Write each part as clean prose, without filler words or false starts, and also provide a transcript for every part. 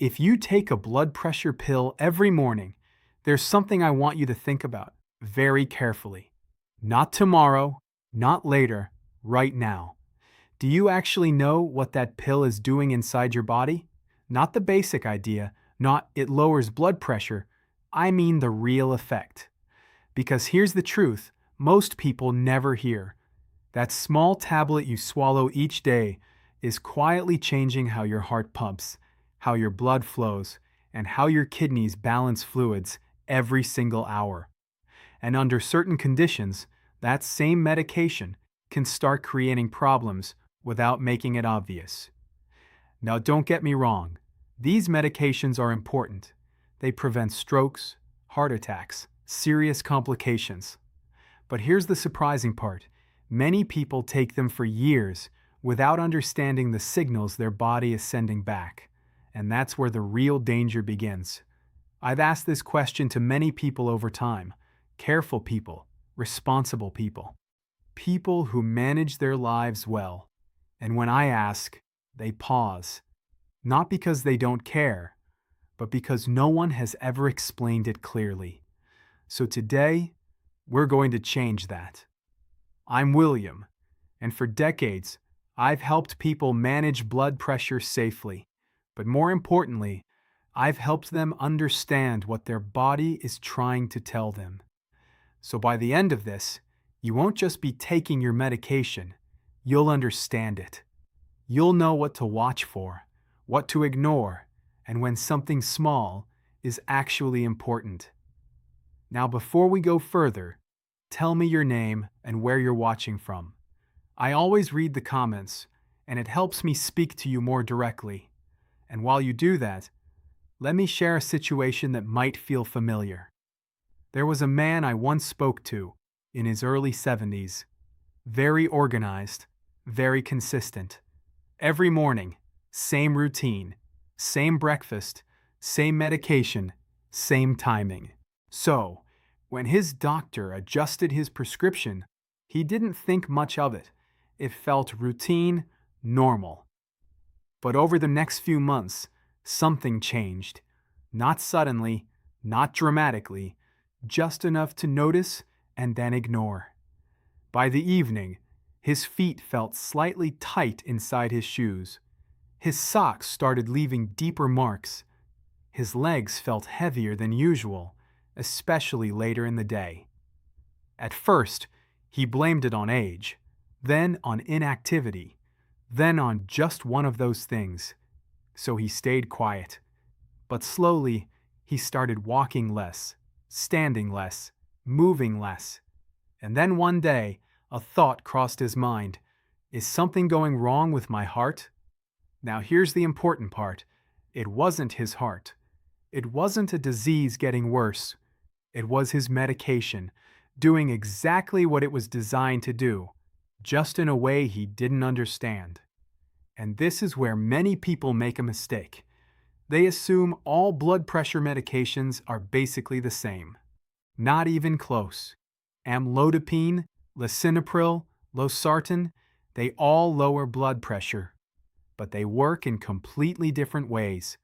If you take a blood pressure pill every morning, there's something I want you to think about very carefully. Not tomorrow, not later, right now. Do you actually know what that pill is doing inside your body? Not the basic idea, not it lowers blood pressure. I mean the real effect. Because here's the truth most people never hear. That small tablet you swallow each day is quietly changing how your heart pumps, how your blood flows, and how your kidneys balance fluids every single hour. And under certain conditions, that same medication can start creating problems without making it obvious. Now, don't get me wrong, these medications are important. They prevent strokes, heart attacks, serious complications. But here's the surprising part. Many people take them for years without understanding the signals their body is sending back. And that's where the real danger begins. I've asked this question to many people over time. Careful people, responsible people. People who manage their lives well. And when I ask, they pause. Not because they don't care, but because no one has ever explained it clearly. So today, we're going to change that. I'm William, and for decades, I've helped people manage blood pressure safely. But more importantly, I've helped them understand what their body is trying to tell them. So by the end of this, you won't just be taking your medication, you'll understand it. You'll know what to watch for, what to ignore, and when something small is actually important. Now, before we go further, tell me your name and where you're watching from. I always read the comments, and it helps me speak to you more directly. And while you do that, let me share a situation that might feel familiar. There was a man I once spoke to in his early 70s. Very organized, very consistent. Every morning, same routine, same breakfast, same medication, same timing. So, when his doctor adjusted his prescription, he didn't think much of it. It felt routine, normal. But over the next few months, something changed. Not suddenly, not dramatically, just enough to notice and then ignore. By the evening, his feet felt slightly tight inside his shoes. His socks started leaving deeper marks. His legs felt heavier than usual, especially later in the day. At first, he blamed it on age, then on inactivity, then on just one of those things. So he stayed quiet. But slowly, he started walking less, standing less, moving less. And then one day, a thought crossed his mind. Is something going wrong with my heart? Now here's the important part. It wasn't his heart. It wasn't a disease getting worse. It was his medication, doing exactly what it was designed to do, just in a way he didn't understand. And this is where many people make a mistake. They assume all blood pressure medications are basically the same. Not even close. Amlodipine, Lisinopril, Losartan, they all lower blood pressure. But they work in completely different ways.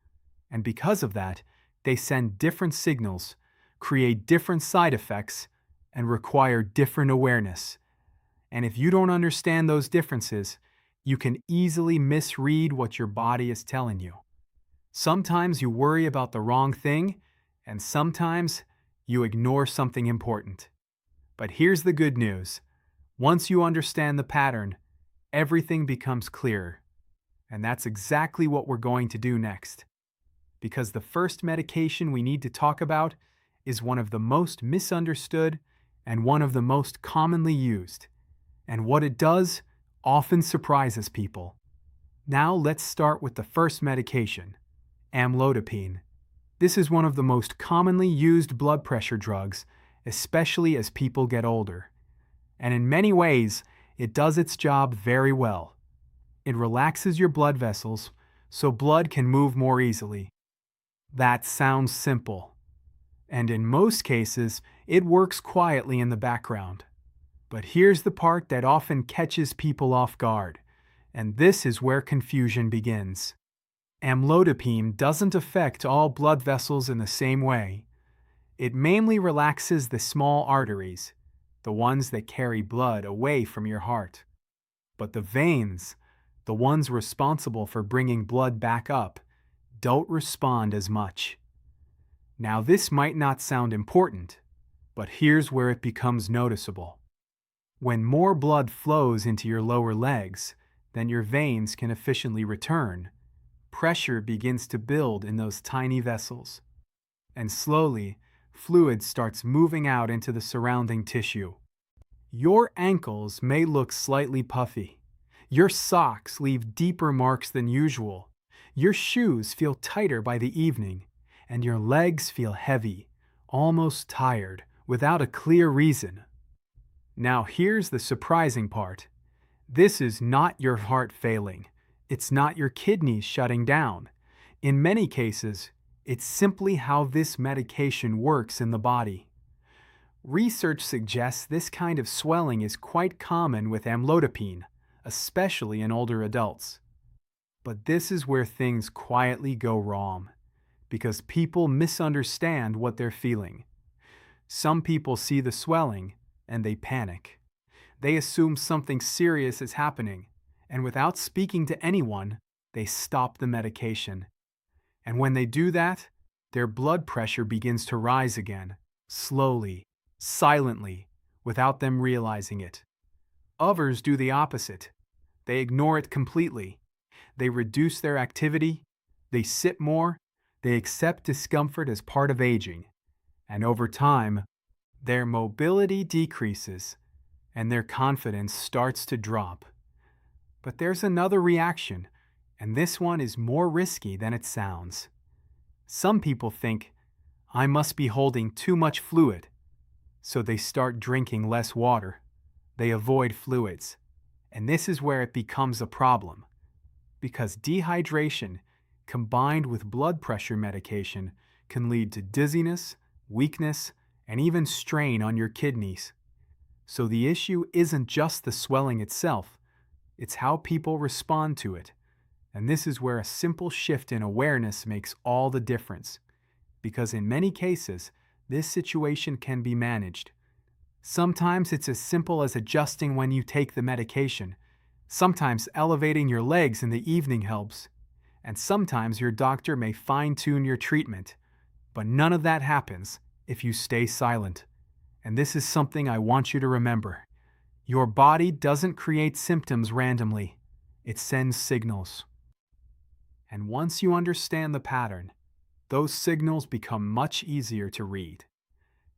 And because of that, they send different signals, create different side effects, and require different awareness. And if you don't understand those differences, you can easily misread what your body is telling you. Sometimes you worry about the wrong thing, and sometimes you ignore something important. But here's the good news. Once you understand the pattern, everything becomes clearer. And that's exactly what we're going to do next. Because the first medication we need to talk about is one of the most misunderstood and one of the most commonly used. And what it does often surprises people. Now let's start with the first medication, amlodipine. This is one of the most commonly used blood pressure drugs, especially as people get older. And in many ways, it does its job very well. It relaxes your blood vessels so blood can move more easily. That sounds simple. And in most cases, it works quietly in the background. But here's the part that often catches people off guard, and this is where confusion begins. Amlodipine doesn't affect all blood vessels in the same way. It mainly relaxes the small arteries, the ones that carry blood away from your heart. But the veins, the ones responsible for bringing blood back up, don't respond as much. Now, this might not sound important, but here's where it becomes noticeable. When more blood flows into your lower legs than your veins can efficiently return, pressure begins to build in those tiny vessels. And slowly, fluid starts moving out into the surrounding tissue. Your ankles may look slightly puffy. Your socks leave deeper marks than usual. Your shoes feel tighter by the evening, and your legs feel heavy, almost tired, without a clear reason. Now here's the surprising part. This is not your heart failing. It's not your kidneys shutting down. In many cases, it's simply how this medication works in the body. Research suggests this kind of swelling is quite common with amlodipine, especially in older adults. But this is where things quietly go wrong, because people misunderstand what they're feeling. Some people see the swelling and they panic. They assume something serious is happening, and without speaking to anyone, they stop the medication. And when they do that, their blood pressure begins to rise again, slowly, silently, without them realizing it. Others do the opposite. They ignore it completely. They reduce their activity, they sit more, they accept discomfort as part of aging. And over time, their mobility decreases and their confidence starts to drop. But there's another reaction, and this one is more risky than it sounds. Some people think, I must be holding too much fluid, so they start drinking less water. They avoid fluids, and this is where it becomes a problem, because dehydration combined with blood pressure medication can lead to dizziness, weakness, and even strain on your kidneys. So the issue isn't just the swelling itself, it's how people respond to it. And this is where a simple shift in awareness makes all the difference, because in many cases, this situation can be managed. Sometimes it's as simple as adjusting when you take the medication. Sometimes elevating your legs in the evening helps. And sometimes your doctor may fine-tune your treatment. But none of that happens if you stay silent. And this is something I want you to remember. Your body doesn't create symptoms randomly. It sends signals. And once you understand the pattern, those signals become much easier to read.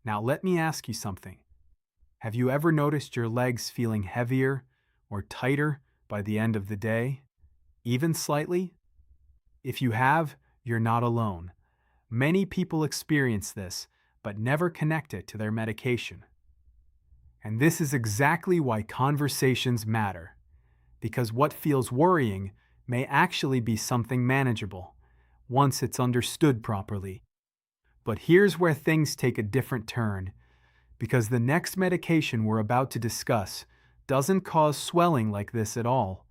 Now let me ask you something. Have you ever noticed your legs feeling heavier or tighter by the end of the day, even slightly? If you have, you're not alone. Many people experience this, but never connect it to their medication. And this is exactly why conversations matter, because what feels worrying may actually be something manageable, once it's understood properly. But here's where things take a different turn, because the next medication we're about to discuss doesn't cause swelling like this at all.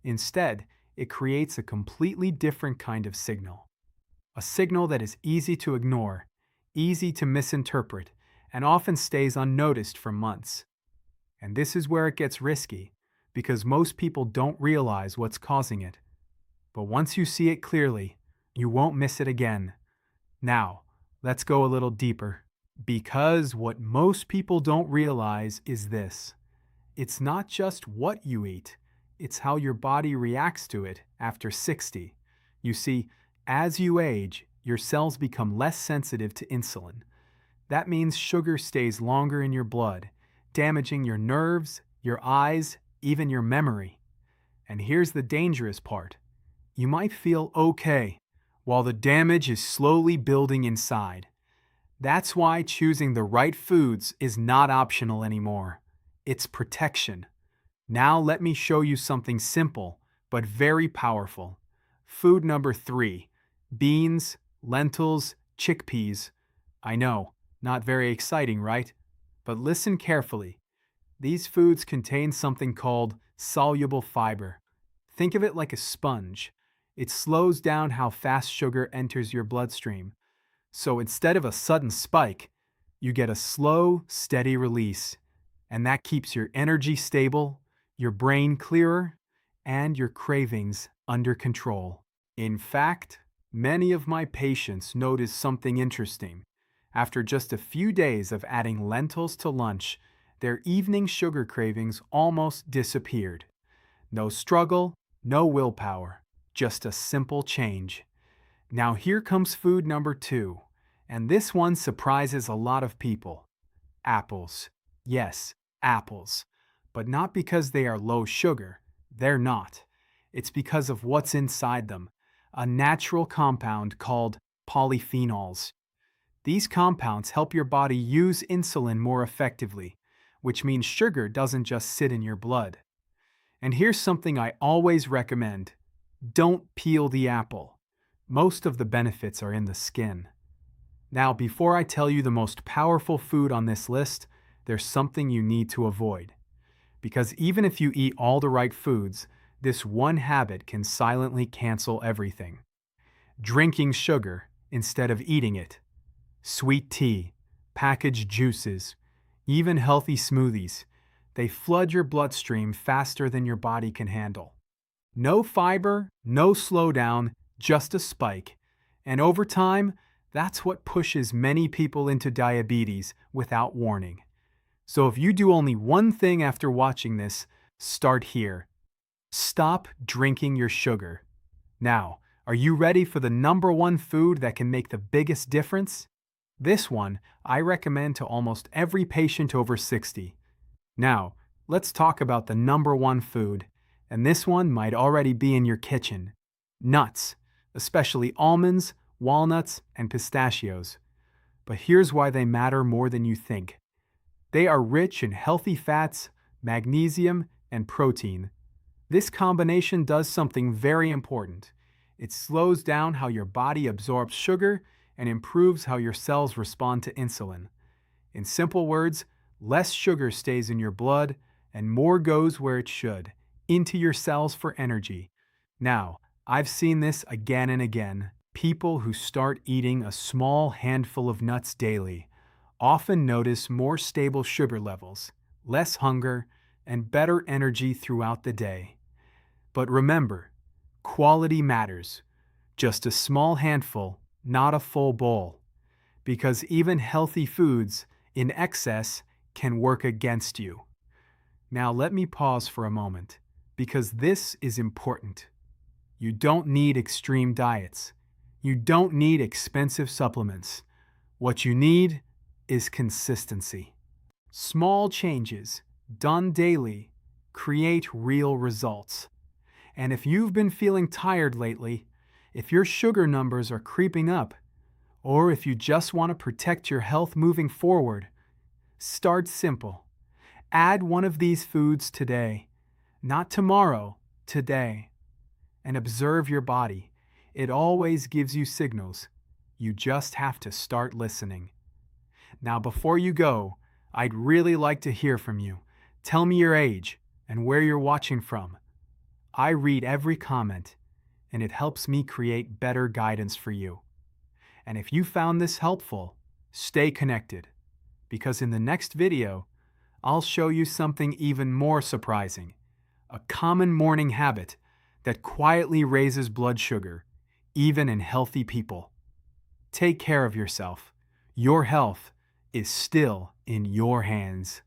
Instead, it creates a completely different kind of signal. A signal that is easy to ignore, easy to misinterpret, and often stays unnoticed for months. And this is where it gets risky, because most people don't realize what's causing it. But once you see it clearly, you won't miss it again. Now, let's go a little deeper. Because what most people don't realize is this. It's not just what you eat, it's how your body reacts to it after 60. You see, as you age, your cells become less sensitive to insulin. That means sugar stays longer in your blood, damaging your nerves, your eyes, even your memory. And here's the dangerous part. You might feel okay, while the damage is slowly building inside. That's why choosing the right foods is not optional anymore. It's protection. Now let me show you something simple, but very powerful. Food number 3, beans, lentils, chickpeas. I know, not very exciting, right? But listen carefully. These foods contain something called soluble fiber. Think of it like a sponge. It slows down how fast sugar enters your bloodstream. So instead of a sudden spike, you get a slow, steady release. And that keeps your energy stable, your brain clearer, and your cravings under control. In fact, many of my patients notice something interesting. After just a few days of adding lentils to lunch, their evening sugar cravings almost disappeared. No struggle, no willpower, just a simple change. Now here comes food number 2, and this one surprises a lot of people. Apples. Yes, apples. But not because they are low sugar. They're not. It's because of what's inside them, a natural compound called polyphenols. These compounds help your body use insulin more effectively, which means sugar doesn't just sit in your blood. And here's something I always recommend. Don't peel the apple. Most of the benefits are in the skin. Now, before I tell you the most powerful food on this list, there's something you need to avoid. Because even if you eat all the right foods, this one habit can silently cancel everything. Drinking sugar instead of eating it. Sweet tea, packaged juices, even healthy smoothies. They flood your bloodstream faster than your body can handle. No fiber, no slowdown, just a spike. And over time, that's what pushes many people into diabetes without warning. So if you do only one thing after watching this, start here. Stop drinking your sugar. Now, are you ready for the number 1 food that can make the biggest difference? This one I recommend to almost every patient over 60. Now, let's talk about the number 1 food, and this one might already be in your kitchen. Nuts, especially almonds, walnuts, and pistachios. But here's why they matter more than you think. They are rich in healthy fats, magnesium, and protein. This combination does something very important. It slows down how your body absorbs sugar and improves how your cells respond to insulin. In simple words, less sugar stays in your blood and more goes where it should, into your cells for energy. Now, I've seen this again and again. People who start eating a small handful of nuts daily often notice more stable sugar levels, less hunger, and better energy throughout the day. But remember, quality matters. Just a small handful, not a full bowl. Because even healthy foods in excess can work against you. Now let me pause for a moment, because this is important. You don't need extreme diets. You don't need expensive supplements. What you need is consistency. Small changes, done daily, create real results. And if you've been feeling tired lately, if your sugar numbers are creeping up, or if you just want to protect your health moving forward, start simple. Add one of these foods today, not tomorrow, today. And observe your body. It always gives you signals. You just have to start listening. Now, before you go, I'd really like to hear from you. Tell me your age and where you're watching from. I read every comment, and it helps me create better guidance for you. And if you found this helpful, stay connected, because in the next video, I'll show you something even more surprising, a common morning habit that quietly raises blood sugar, even in healthy people. Take care of yourself. Your health is still in your hands.